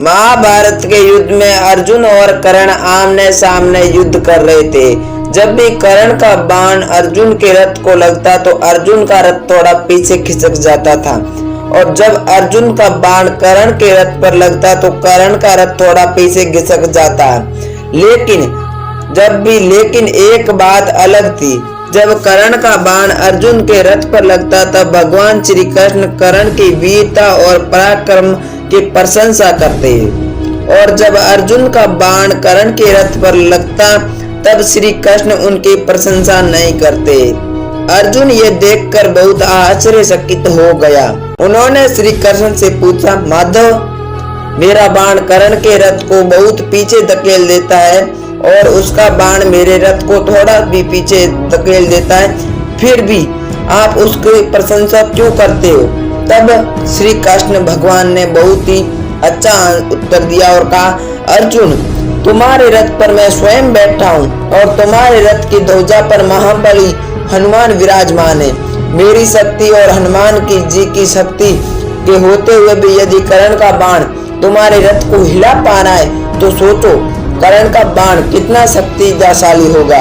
महाभारत के युद्ध में अर्जुन और कर्ण आमने सामने युद्ध कर रहे थे। जब भी कर्ण का बाण अर्जुन के रथ को लगता तो अर्जुन का रथ थोड़ा पीछे खिसक जाता था, और जब अर्जुन का बाण कर्ण के रथ पर लगता तो कर्ण का रथ थोड़ा पीछे खिसक जाता। लेकिन एक बात अलग थी। जब कर्ण का बाण अर्जुन के रथ पर लगता तब भगवान श्री कृष्ण कर्ण की वीरता और पराक्रम की प्रशंसा करते, और जब अर्जुन का बाण कर्ण के रथ पर लगता तब श्री कृष्ण उनकी प्रशंसा नहीं करते। अर्जुन ये देखकर बहुत आश्चर्यचकित हो गया। उन्होंने श्री कृष्ण से पूछा, माधव, मेरा बाण कर्ण के रथ को बहुत पीछे धकेल देता है और उसका बाण मेरे रथ को थोड़ा भी पीछे धकेल देता है, फिर भी आप उसकी प्रशंसा क्यों करते हो? तब श्री कृष्ण भगवान ने बहुत ही अच्छा उत्तर दिया और कहा, अर्जुन, तुम्हारे रथ पर मैं स्वयं बैठा हूँ और तुम्हारे रथ की ध्वजा पर महाबली हनुमान विराजमान है। मेरी शक्ति और हनुमान की जी की शक्ति के होते हुए भी यदि कर्ण का बाण तुम्हारे रथ को हिला पाना है तो सोचो कर्ण का बाण कितना शक्तिशाली होगा।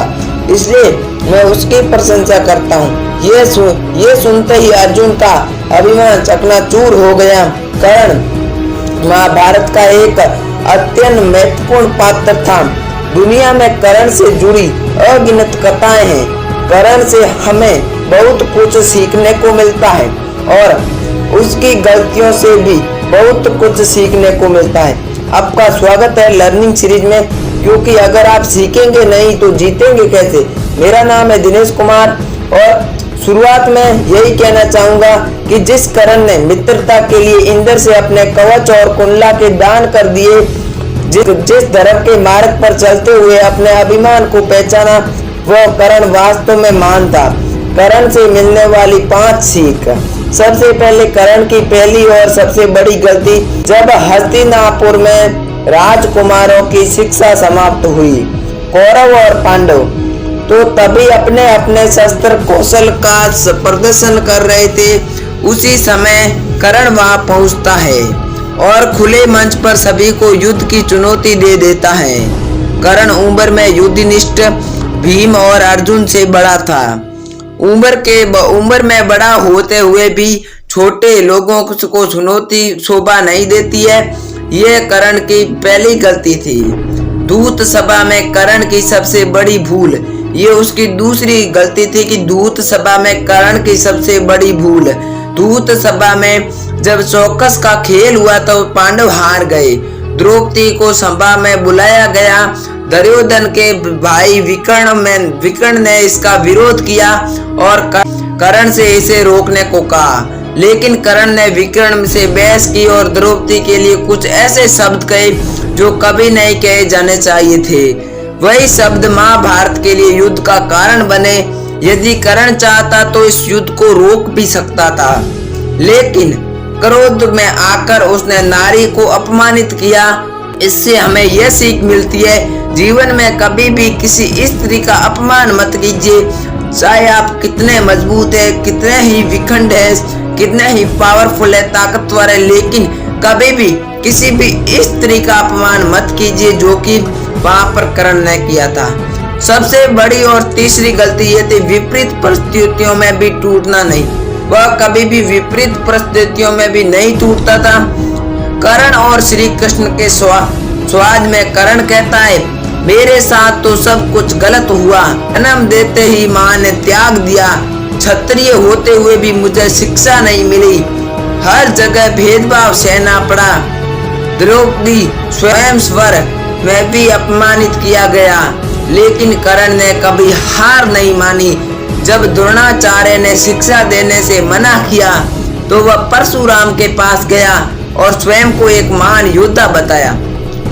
इसलिए मैं उसकी प्रशंसा करता हूँ। ये सुनते ही अर्जुन का अभिमान चकनाचूर हो गया। कर्ण महाभारत का एक अत्यंत महत्वपूर्ण पात्र था। दुनिया में कर्ण से जुड़ी अगिनत कथाएं हैं। कर्ण से हमें बहुत कुछ सीखने को मिलता है और उसकी गलतियों से भी बहुत कुछ सीखने को मिलता है। आपका स्वागत है लर्निंग सीरीज में, क्योंकि अगर आप सीखेंगे नहीं तो जीतेंगे कैसे। मेरा नाम है दिनेश कुमार और शुरुआत में यही कहना चाहूंगा कि जिस कर्ण ने मित्रता के लिए इंद्र से अपने कवच और कुंडला के दान कर दिए, जिस धर्म के मार्ग पर चलते हुए अपने अभिमान को पहचाना, वह कर्ण वास्तव में महान था। कर्ण से मिलने वाली 5 सीख। सबसे पहले कर्ण की पहली और सबसे बड़ी गलती, जब हस्तिनापुर में राजकुमारों की शिक्षा समाप्त हुई, कौरव और पांडव तो तभी अपने अपने शस्त्र कौशल का प्रदर्शन कर रहे थे। उसी समय कर्ण वहां पहुंचता है और खुले मंच पर सभी को युद्ध की चुनौती दे देता है। कर्ण उम्र में युद्धनिष्ठ भीम और अर्जुन से बड़ा था। उम्र में बड़ा होते हुए भी छोटे लोगों को चुनौती शोभा नहीं देती है। यह कर्ण की पहली गलती थी। दूत सभा में कर्ण की सबसे बड़ी भूल। ये उसकी दूसरी गलती थी कि दूत सभा में कर्ण की सबसे बड़ी भूल। दूत सभा में जब चौकस का खेल हुआ तो पांडव हार गए। द्रौपदी को सभा में बुलाया गया। दुर्योधन के भाई विकर्ण ने इसका विरोध किया और कर्ण से इसे रोकने को कहा, लेकिन कर्ण ने विकर्ण से बहस की और द्रौपदी के लिए कुछ ऐसे शब्द कहे जो कभी नहीं कहे जाने चाहिए थे। वही शब्द महाभारत के लिए युद्ध का कारण बने। यदि कर्ण चाहता तो इस युद्ध को रोक भी सकता था, लेकिन क्रोध में आकर उसने नारी को अपमानित किया। इससे हमें यह सीख मिलती है, जीवन में कभी भी किसी स्त्री का अपमान मत कीजिए। चाहे आप कितने मजबूत है, कितने ही विखंड है, कितने ही पावरफुल है, ताकतवर है, लेकिन कभी भी किसी भी स्त्री का अपमान मत कीजिए, जो कि वहां पर कर्ण ने किया था। सबसे बड़ी और तीसरी गलती ये थी, विपरीत परिस्थितियों में भी टूटना नहीं। वह कभी भी विपरीत परिस्थितियों में भी नहीं टूटता था। कर्ण और श्री कृष्ण के स्वाद में कर्ण कहता है, मेरे साथ तो सब कुछ गलत हुआ। जन्म देते ही माँ ने त्याग दिया। क्षत्रिय होते हुए भी मुझे शिक्षा नहीं मिली। हर जगह भेदभाव सहना पड़ा। द्रौपदी स्वयंवर में भी अपमानित किया गया, लेकिन कर्ण ने कभी हार नहीं मानी। जब द्रोणाचार्य ने शिक्षा देने से मना किया तो वह परशुराम के पास गया और स्वयं को एक महान योद्धा बताया।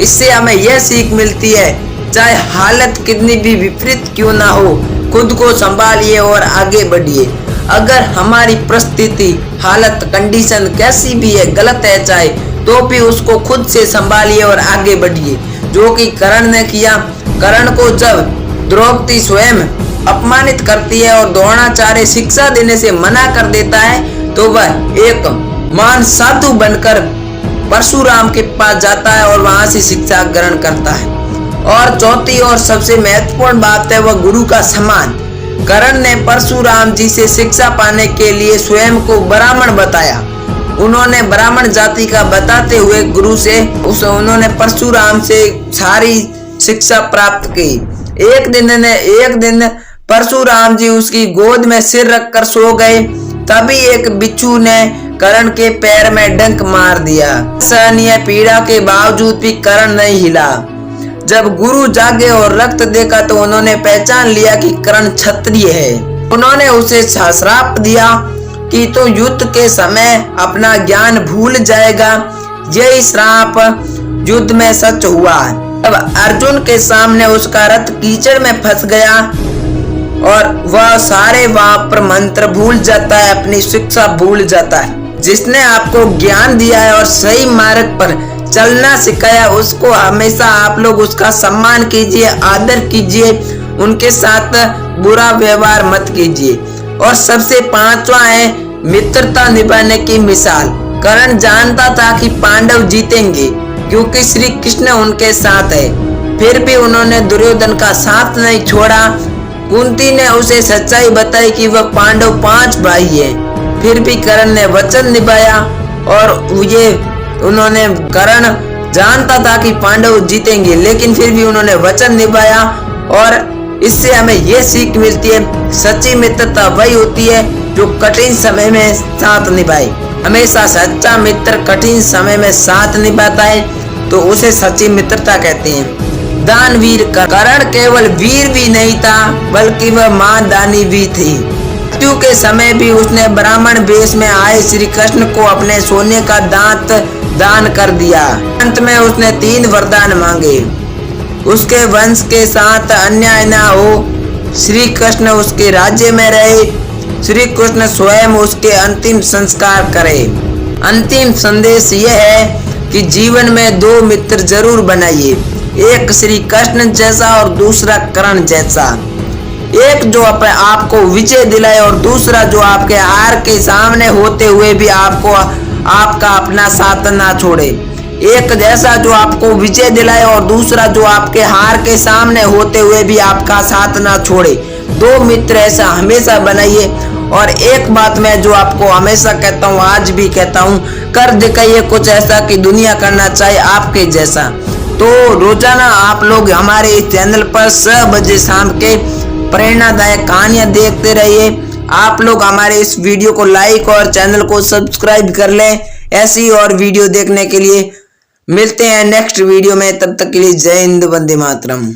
इससे हमें यह सीख मिलती है, चाहे हालत कितनी भी विपरीत क्यों ना हो, खुद को संभालिए और आगे बढ़िए। अगर हमारी परिस्थिति, हालत, कंडीशन कैसी भी है, गलत है चाहे, तो भी उसको खुद से संभालिए और आगे बढ़िए, जो कि कर्ण ने किया। कर्ण को जब द्रौपदी स्वयं अपमानित करती है और द्रोणाचार्य शिक्षा देने से मना कर देता है तो वह एक महान साधु बनकर परशुराम के पास जाता है और वहां से शिक्षा ग्रहण करता है। और चौथी और सबसे महत्वपूर्ण बात है वह गुरु का सम्मान। कर्ण ने परशुराम जी से शिक्षा पाने के लिए स्वयं को ब्राह्मण बताया। उन्होंने ब्राह्मण जाति का बताते हुए गुरु से उन्होंने परशुराम से सारी शिक्षा प्राप्त की। एक दिन परशुराम जी उसकी गोद में सिर रखकर सो गए। तभी एक बिच्छू ने कर्ण के पैर में डंक मार दिया। सहनीय पीड़ा के बावजूद भी कर्ण नहीं हिला। जब गुरु जागे और रक्त देखा तो उन्होंने पहचान लिया कि कर्ण क्षत्रिय है। उन्होंने उसे श्राप दिया कि तो युद्ध के समय अपना ज्ञान भूल जाएगा। यही श्राप युद्ध में सच हुआ। अब अर्जुन के सामने उसका रथ कीचड़ में फंस गया और वह सारे वापर मंत्र भूल जाता है, अपनी शिक्षा भूल जाता है। जिसने आपको ज्ञान दिया है और सही मार्ग पर चलना सिखाया, उसको हमेशा आप लोग उसका सम्मान कीजिए, आदर कीजिए, उनके साथ बुरा व्यवहार मत कीजिए। और सबसे पांचवा है मित्रता निभाने की मिसाल। कर्ण जानता था कि पांडव जीतेंगे क्योंकि श्री कृष्ण उनके साथ है, फिर भी उन्होंने दुर्योधन का साथ नहीं छोड़ा। कुंती ने उसे सच्चाई बताई कि वह पांडव 5 भाई है, फिर भी कर्ण ने वचन निभाया। और कर्ण जानता था कि पांडव जीतेंगे, लेकिन फिर भी उन्होंने वचन निभाया। और इससे हमें यह सीख मिलती है, सच्ची मित्रता वही होती है जो कठिन समय में साथ निभाए। हमेशा सच्चा मित्र कठिन समय में साथ निभाता है तो उसे सच्ची मित्रता कहते हैं। दानवीर कर्ण केवल वीर भी नहीं था बल्कि वह महादानी भी थी। मृत्यु के समय भी उसने ब्राह्मण वेश में आए श्री कृष्ण को अपने सोने का दांत दान कर दिया। अंत में उसने 3 वरदान मांगे, उसके वंश के साथ अन्याय न हो, श्री कृष्ण उसके राज्य में रहे, श्री कृष्ण स्वयं उसके अंतिम संस्कार करे। अंतिम संदेश यह है कि जीवन में 2 मित्र जरूर बनाइए, एक श्री कृष्ण जैसा और दूसरा कर्ण जैसा। एक जो आपको विजय दिलाए और दूसरा जो आपके हार के सामने होते हुए भी आपका अपना साथ ना छोड़े। एक जैसा जो आपको विजय दिलाए और दूसरा जो आपके हार के सामने होते हुए भी आपका साथ ना छोड़े। 2 मित्र ऐसा हमेशा बनाइए। और एक बात मैं जो आपको हमेशा कहता हूँ, आज भी कहता हूँ, कर दिखाइए कुछ ऐसा कि दुनिया करना चाहे आपके जैसा। तो रोजाना आप लोग हमारे इस चैनल पर 6 बजे शाम के प्रेरणादायक कहानियां देखते रहिए। आप लोग हमारे इस वीडियो को लाइक और चैनल को सब्सक्राइब कर लें। ऐसी और वीडियो देखने के लिए मिलते हैं नेक्स्ट वीडियो में। तब तक के लिए जय हिंद, वंदे मातरम।